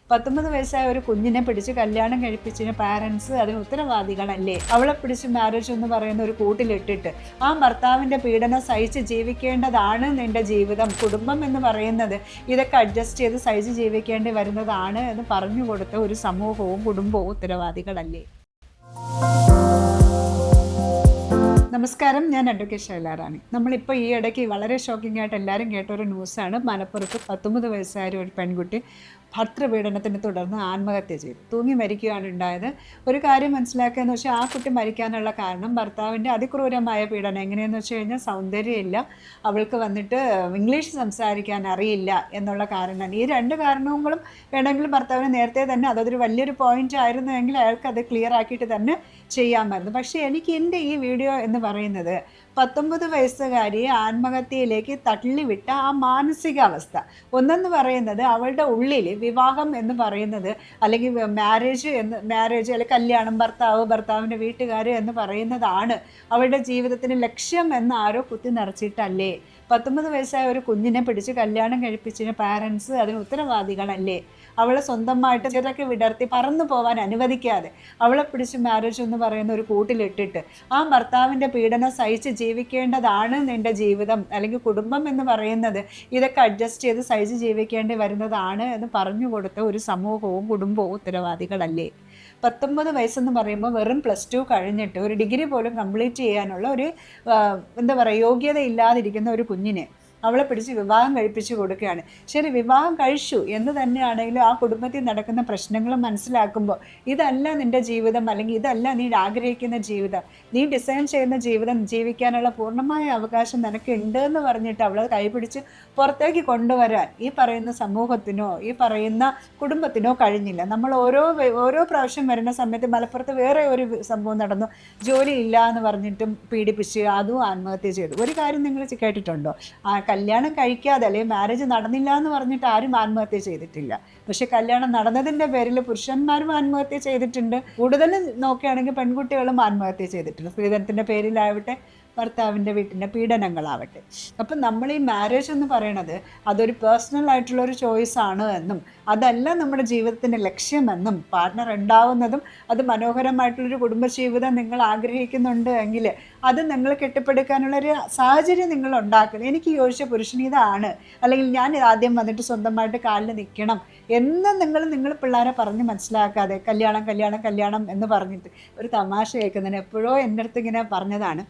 19 വയസ്സായ ഒരു കുഞ്ഞിനെ പിടിച്ച് കല്യാണം കഴിപ്പിച്ചതിന് പാരൻസ് അതിന് ഉത്തരവാദികളല്ലേ? അവളെ പിടിച്ച് മാരേജ് എന്ന് പറയുന്ന ഒരു കൂട്ടിലിട്ടിട്ട് ആ ഭർത്താവിൻ്റെ പീഡനം സഹിച്ച് ജീവിക്കേണ്ടതാണ് നിൻ്റെ ജീവിതം. കുടുംബം എന്ന് പറയുന്നത് ഇതൊക്കെ അഡ്ജസ്റ്റ് ചെയ്ത് സഹിച്ച് ജീവിക്കേണ്ടി വരുന്നതാണ് എന്ന് പറഞ്ഞു കൊടുത്ത ഒരു സമൂഹവും കുടുംബവും ഉത്തരവാദികളല്ലേ? നമസ്കാരം, ഞാൻ അഡ്വക്കേറ്റ് ശൈലാറാണി. നമ്മളിപ്പോൾ ഈ ഇടയ്ക്ക് വളരെ ഷോക്കിംഗ് ആയിട്ട് എല്ലാവരും കേട്ട ഒരു ന്യൂസാണ്. മലപ്പുറത്ത് 19 വയസ്സായ ഒരു പെൺകുട്ടി ഭർത്തൃപീഡനത്തിനെ തുടർന്ന് ആത്മഹത്യ ചെയ്തു. തൂങ്ങി മരിക്കുകയാണ് ഉണ്ടായത്. ഒരു കാര്യം മനസ്സിലാക്കുകയെന്ന് വെച്ചാൽ ആ കുട്ടി മരിക്കാനുള്ള കാരണം ഭർത്താവിൻ്റെ അതിക്രൂരമായ പീഡനം. എങ്ങനെയെന്ന് വെച്ച് കഴിഞ്ഞാൽ സൗന്ദര്യമില്ല, അവൾക്ക് വന്നിട്ട് ഇംഗ്ലീഷ് സംസാരിക്കാൻ അറിയില്ല എന്നുള്ള കാരണമാണ്. ഈ രണ്ട് കാരണങ്ങളും വേണമെങ്കിൽ ഭർത്താവിന് നേരത്തെ തന്നെ അതൊരു വലിയൊരു പോയിന്റ് ആയിരുന്നുവെങ്കിൽ അയാൾക്ക് അത് ക്ലിയർ ആക്കിയിട്ട് തന്നെ ചെയ്യാമായിരുന്നു. പക്ഷേ എനിക്ക് എൻ്റെ ഈ വീഡിയോ എന്ന് പറയുന്നത് 19 വയസ്സുകാരിയെ ആത്മഹത്യയിലേക്ക് തള്ളിവിട്ട ആ മാനസികാവസ്ഥ. ഒന്നെന്ന് പറയുന്നത് അവളുടെ ഉള്ളിൽ വിവാഹം എന്ന് പറയുന്നത് അല്ലെങ്കിൽ മാരേജ് അല്ലെങ്കിൽ കല്യാണം, ഭർത്താവിൻ്റെ വീട്ടുകാർ എന്ന് പറയുന്നതാണ് അവളുടെ ജീവിതത്തിന് ലക്ഷ്യം എന്ന് ആരോ കുത്തി നിറച്ചിട്ടല്ലേ? 19 വയസ്സായ ഒരു കുഞ്ഞിനെ പിടിച്ച് കല്യാണം കഴിപ്പിച്ചതിന് പാരൻസ് അതിന് ഉത്തരവാദികളല്ലേ? അവളെ സ്വന്തമായിട്ട് ചിറക്കി വിടർത്തി പറന്നു പോകാൻ അനുവദിക്കാതെ അവളെ പിടിച്ച് മാരേജ് എന്ന് പറയുന്ന ഒരു കൂട്ടിലിട്ടിട്ട് ആ ഭർത്താവിൻ്റെ പീഡനം സഹിച്ച് ജീവിക്കേണ്ടതാണ് നിൻ്റെ ജീവിതം അല്ലെങ്കിൽ കുടുംബം എന്ന് പറയുന്നത് ഇതൊക്കെ അഡ്ജസ്റ്റ് ചെയ്ത് സഹിച്ച് ജീവിക്കേണ്ടി വരുന്നതാണ് എന്ന് പറഞ്ഞു കൊടുത്ത ഒരു സമൂഹവും കുടുംബവും ഉത്തരവാദികളല്ലേ? 19 വയസ്സെന്ന് പറയുമ്പോൾ വെറും +2 കഴിഞ്ഞിട്ട് ഒരു ഡിഗ്രി പോലും കംപ്ലീറ്റ് ചെയ്യാനുള്ള ഒരു യോഗ്യത ഇല്ലാതിരിക്കുന്ന ഒരു കുഞ്ഞിനെ അവളെ പിടിച്ച് വിവാഹം കഴിപ്പിച്ച് കൊടുക്കുകയാണ്. ശരി, വിവാഹം കഴിച്ചു എന്ന് തന്നെയാണെങ്കിലും ആ കുടുംബത്തിൽ നടക്കുന്ന പ്രശ്നങ്ങൾ മനസ്സിലാക്കുമ്പോൾ ഇതല്ല നിൻ്റെ ജീവിതം അല്ലെങ്കിൽ ഇതല്ല നീ ആഗ്രഹിക്കുന്ന ജീവിതം, നീ ഡിസൈൻ ചെയ്യുന്ന ജീവിതം ജീവിക്കാനുള്ള പൂർണ്ണമായ അവകാശം നിനക്ക് ഉണ്ട് എന്ന് പറഞ്ഞിട്ട് അവളെ കൈപിടിച്ച് പുറത്തേക്ക് കൊണ്ടുവരാൻ ഈ പറയുന്ന സമൂഹത്തിനോ ഈ പറയുന്ന കുടുംബത്തിനോ കഴിഞ്ഞില്ല. നമ്മൾ ഓരോ പ്രാവശ്യം വരുന്ന സമയത്ത് മലപ്പുറത്ത് വേറെ ഒരു സംഭവം നടന്നു. ജോലി ഇല്ല എന്ന് പറഞ്ഞിട്ടും പീഡിപ്പിച്ച് അതും ആത്മഹത്യ ചെയ്തു. ഒരു കാര്യം നിങ്ങൾ കേട്ടിട്ടുണ്ടോ? കല്യാണം കഴിക്കാതെ അല്ലെങ്കിൽ മാരേജ് നടന്നില്ല എന്ന് പറഞ്ഞിട്ട് ആരും ആത്മഹത്യ ചെയ്തിട്ടില്ല. പക്ഷെ കല്യാണം നടന്നതിൻ്റെ പേരിൽ പുരുഷന്മാരും ആത്മഹത്യ ചെയ്തിട്ടുണ്ട്. കൂടുതൽ നോക്കുകയാണെങ്കിൽ പെൺകുട്ടികളും ആത്മഹത്യ ചെയ്തിട്ടുണ്ട്. സ്ത്രീധനത്തിൻ്റെ പേരിലാവട്ടെ, ഭർത്താവിൻ്റെ വീട്ടിൻ്റെ പീഡനങ്ങളാവട്ടെ. അപ്പം നമ്മൾ ഈ മാരേജ് എന്ന് പറയണത് അതൊരു പേഴ്സണൽ ആയിട്ടുള്ളൊരു ചോയ്സാണ് എന്നും അതല്ല നമ്മുടെ ജീവിതത്തിൻ്റെ ലക്ഷ്യമെന്നും പാർട്ട്ണർ ഉണ്ടാവുന്നതും അത് മനോഹരമായിട്ടുള്ളൊരു കുടുംബജീവിതം നിങ്ങൾ ആഗ്രഹിക്കുന്നുണ്ട് എങ്കിൽ അത് നിങ്ങൾ കെട്ടിപ്പടുക്കാനുള്ളൊരു സാഹചര്യം നിങ്ങൾ ഉണ്ടാക്കണം. എനിക്ക് യോജിച്ച പുരുഷൻ ഇതാണ്, അല്ലെങ്കിൽ ഞാൻ ആദ്യം വന്നിട്ട് സ്വന്തമായിട്ട് കാലിൽ നിൽക്കണം എന്ന് നിങ്ങൾ പിള്ളേരെ പറഞ്ഞ് മനസ്സിലാക്കാതെ കല്യാണം എന്ന് പറഞ്ഞിട്ട് ഒരു തമാശ കേൾക്കുന്നതിന് എപ്പോഴോ എൻ്റെ അടുത്ത് ഇങ്ങനെ പറഞ്ഞതാണ്.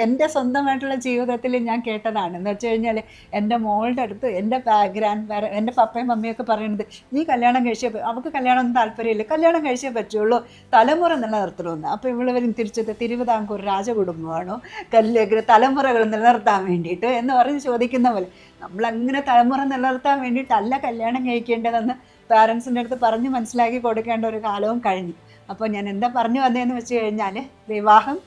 എൻ്റെ സ്വന്തമായിട്ടുള്ള ജീവിതത്തിൽ ഞാൻ കേട്ടതാണ്. എന്ന് വെച്ച് കഴിഞ്ഞാൽ എൻ്റെ മോളുടെ അടുത്ത് എൻ്റെ പപ്പയും മമ്മിയൊക്കെ പറയുന്നത്, നീ കല്യാണം കഴിച്ചേ, അവൾക്ക് കല്യാണം താല്പര്യമില്ല, കല്യാണം കഴിച്ചേ പറ്റുള്ളൂ, തലമുറ നിലനിർത്തണമെന്ന്. അപ്പോൾ ഇവളവരും തിരിച്ചത് തിരുവിതാംകൂർ രാജകുടുംബമാണോ തലമുറകൾ നിലനിർത്താൻ വേണ്ടിയിട്ട് എന്ന് പറഞ്ഞ് ചോദിക്കുന്ന പോലെ നമ്മളങ്ങനെ തലമുറ നിലനിർത്താൻ വേണ്ടിയിട്ടല്ല കല്യാണം കഴിക്കേണ്ടതെന്ന് പാരൻസിൻ്റെ അടുത്ത് പറഞ്ഞ് മനസ്സിലാക്കി കൊടുക്കേണ്ട ഒരു കാലവും കഴിഞ്ഞു. അപ്പോൾ ഞാൻ എന്താ പറഞ്ഞു വന്നതെന്ന് വെച്ച് കഴിഞ്ഞാൽ വിവാഹം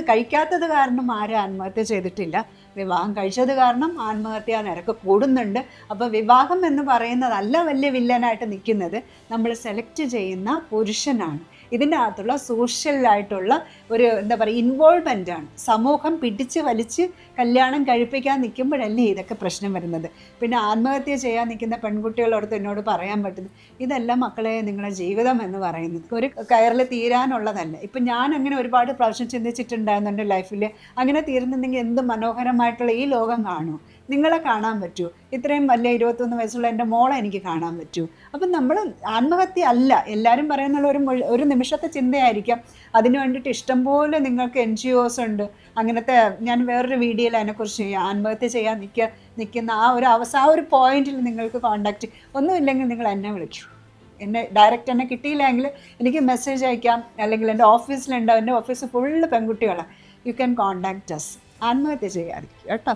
കഴിക്കാത്തത് കാരണം ആരും ആത്മഹത്യ ചെയ്തിട്ടില്ല. വിവാഹം കഴിച്ചത് കാരണം ആത്മഹത്യാ നിരക്ക് കൂടുന്നുണ്ട്. അപ്പോൾ വിവാഹം എന്ന് പറയുന്നതല്ല വലിയ വില്ലനായിട്ട് നിൽക്കുന്നത്, നമ്മൾ സെലക്ട് ചെയ്യുന്ന പുരുഷനാണ്. ഇതിൻ്റെ അകത്തുള്ള സോഷ്യലായിട്ടുള്ള ഒരു ഇൻവോൾവ്മെൻ്റാണ്. സമൂഹം പിടിച്ച് വലിച്ച് കല്യാണം കഴിപ്പിക്കാൻ നിൽക്കുമ്പോഴല്ലേ ഇതൊക്കെ പ്രശ്നം വരുന്നത്. പിന്നെ ആത്മഹത്യ ചെയ്യാൻ നിൽക്കുന്ന പെൺകുട്ടികളോടത്ത് എന്നോട് പറയാൻ പറ്റുന്നത്, ഇതെല്ലാം മക്കളെ നിങ്ങളുടെ ജീവിതം എന്ന് പറയുന്നത് ഒരു കയറിൽ തീരാനുള്ളതല്ല. ഇപ്പം ഞാൻ അങ്ങനെ ഒരുപാട് പ്രാവശ്യം ചിന്തിച്ചിട്ടുണ്ടായിരുന്നു എൻ്റെ ലൈഫിൽ. അങ്ങനെ തീരുന്നുണ്ടെങ്കിൽ എന്ത് മനോഹരമായിട്ടുള്ള ഈ ലോകം കാണുമോ? നിങ്ങളെ കാണാൻ പറ്റൂ, ഇത്രയും വലിയ 21 വയസ്സുള്ള എൻ്റെ മോളെ എനിക്ക് കാണാൻ പറ്റൂ. അപ്പം നമ്മൾ ആത്മഹത്യ അല്ല, എല്ലാവരും പറയുന്നുള്ള ഒരു നിമിഷത്തെ ചിന്തയായിരിക്കാം. അതിന് വേണ്ടിയിട്ട് ഇഷ്ടംപോലെ നിങ്ങൾക്ക് NGOs ഉണ്ട്. അങ്ങനത്തെ ഞാൻ വേറൊരു വീഡിയോയിൽ അതിനെക്കുറിച്ച് ആത്മഹത്യ ചെയ്യാൻ നിൽക്കുന്ന ആ ഒരു പോയിന്റിൽ നിങ്ങൾക്ക് കോണ്ടാക്റ്റ് ഒന്നുമില്ലെങ്കിൽ നിങ്ങൾ എന്നെ വിളിക്കൂ. ഡയറക്റ്റ് എന്നെ കിട്ടിയില്ലെങ്കിൽ എനിക്ക് മെസ്സേജ് അയക്കാം, അല്ലെങ്കിൽ എൻ്റെ ഓഫീസിലുണ്ടാവും. എൻ്റെ ഓഫീസ് ഫുള്ള് പെൺകുട്ടികളാണ്. You can contact us. ആത്മഹത്യ ചെയ്യാതിരിക്കും കേട്ടോ.